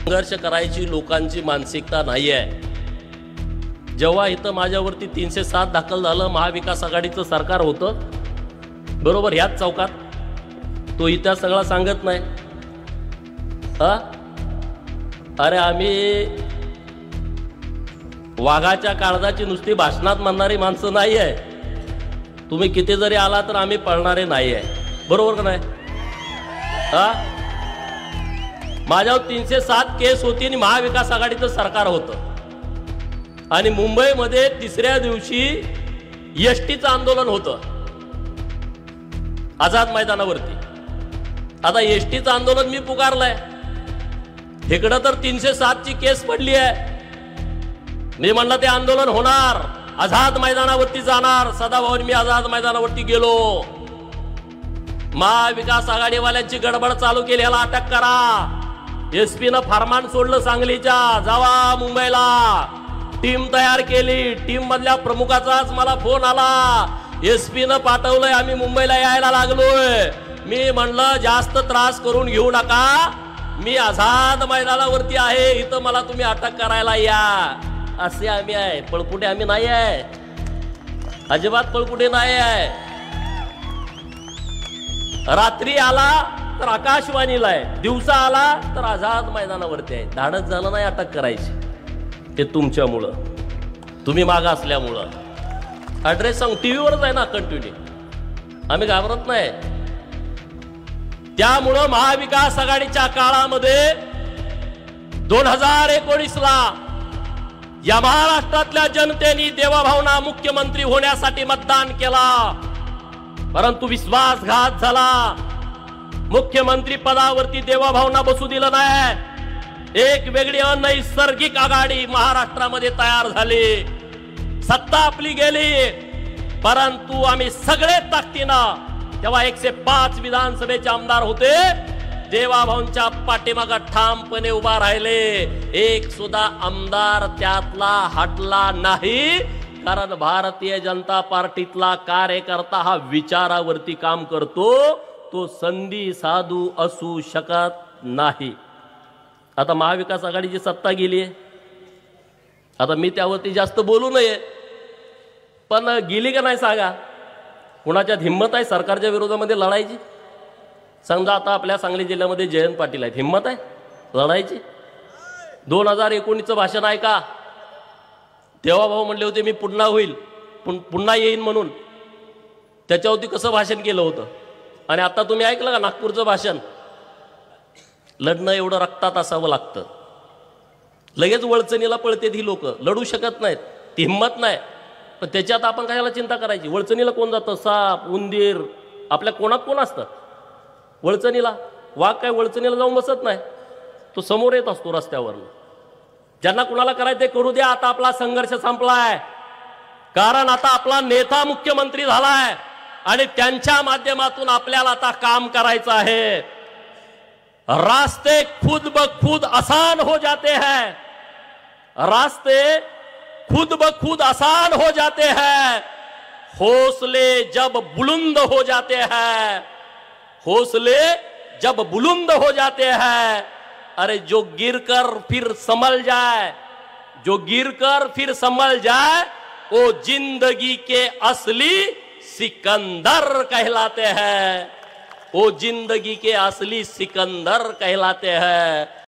संघर्ष करायची लोकांची मानसिकता नाही आहे। जेव्हा इथं माझ्यावरती 307 दाखल झालं, महाविकास आघाडीचं सरकार होतं बरोबर ह्याच चौकात, तो इतिहास सगळा सांगत नाही। अरे आम्ही वाघाच्या काळजाची नुसती भाषणात म्हणणारी माणसं नाही आहे। तुम्ही किती जरी आला तर आम्ही पळणारे नाही आहे, बरोबर का नाही? माझ्यावर 307 केस होती आणि महाविकास आघाडीचं सरकार होतं आणि मुंबईमध्ये तिसऱ्या दिवशी एसटीचं आंदोलन होतं आझाद मैदानावरती। आता एसटीचं आंदोलन मी पुकारलंय, इकडं तर 307 ची केस पडली आहे। मी म्हणलं ते आंदोलन होणार, आझाद मैदानावरती जाणार। सदाभाऊ मी आझाद मैदानावरती गेलो, महाविकास आघाडीवाल्यांची गडबड चालू केली, याला अटक करा। एसपी न फरमान सोडलं सांगलीच्या, जावा मुंबईला, टीम तयार केली। टीम मधल्या प्रमुखाचाच मला फोन आला, एसपी न पाठवलंय, आम्ही मुंबईला यायला लागलोय। मी म्हणलं जास्त त्रास करून घेऊ नका, मी आझाद मैदानावरती आहे, इथं मला तुम्ही अटक करायला या। असे आम्ही आहे, पळकुटे आम्ही नाही आहे, अजिबात पळकुटे नाही आहे। रात्री आला तर आकाशवाणीला आहे, दिवसा आला तर आझाद मैदानावरती आहे। धाडस झालं नाही अटक करायची, ते तुमच्यामुळं, तुम्ही मागं असल्यामुळं। ऍड्रेस सांग, टीव्हीवरच आहे ना कंटिन्यू, आम्ही घाबरत नाही। त्यामुळं महाविकास आघाडीच्या काळामध्ये 2019 ला या महाराष्ट्रातल्या जनतेने देवाभावना मुख्यमंत्री होण्यासाठी मतदान केला, परंतु विश्वासघात झाला। मुख्यमंत्री पदावरती देवाभावना बसू दिलं नाही। एक वेगळी अनैसर्गिक आघाडी महाराष्ट्रामध्ये तयार झाली, सत्ता आपली गेली, परंतु आम्ही सगळे ताकदीनं, तेव्हा 105 विधानसभेचे आमदार होते, देवाभाऊंच्या पाठीमागे ठामपणे उभा राहिले। एक सुद्धा आमदार त्यातला हटला नाही, कारण भारतीय जनता पार्टीतला कार्यकर्ता हा विचारावरती काम करतो, तो संधी साधू असू शकत नाही। आता महाविकास आघाडीची सत्ता गेली आहे, आता मी त्यावरती जास्त बोलू नये, पण गेली का नाही सांगा? कुणाच्यात हिंमत आहे सरकारच्या विरोधामध्ये लढायची? समजा आता आपल्या सांगली जिल्ह्यामध्ये जयंत पाटील आहेत, हिंमत आहे लढायची? 2019चं भाषण आहे का? देवाभाऊ म्हणले होते मी पुन्हा होईल, पुन्हा येईन म्हणून, त्याच्यावरती कसं भाषण केलं होतं? आणि आता तुम्ही ऐकलं का नागपूरचं भाषण? लढणं एवढं रक्तात असावं लागतं, लगेच वळचणीला पळतेत ही लोक, लढू शकत नाहीत, ती हिंमत नाही। पण त्याच्यात आपण कशाला चिंता करायची? वळचणीला कोण जातं? साप, उंदीर, आपल्या कोणात कोण असतं वळचणीला? वाघ काय वळचणीला जाऊन बसत नाही, तो समोर येत असतो रस्त्यावर। ज्यांना कुणाला करायचं ते करू द्या, आता आपला संघर्ष संपलाय, कारण आता आपला नेता मुख्यमंत्री झालाय आणि त्यांच्या माध्यमातून आपल्याला आता काम करायचं आहे। रास्ते खुद ब खुद आसान हो जाते हैं, रास्ते खुद ब खुद आसान हो जाते हैं, हौसले जब बुलंद हो जाते हैं, हौसले जब बुलंद हो जाते हैं। अरे जो गिरकर फिर संभल जाए, जो गिरकर फिर संभल जाए, वो जिंदगी के असली सिकंदर कहलाते हैं, वो जिंदगी के असली सिकंदर कहलाते हैं।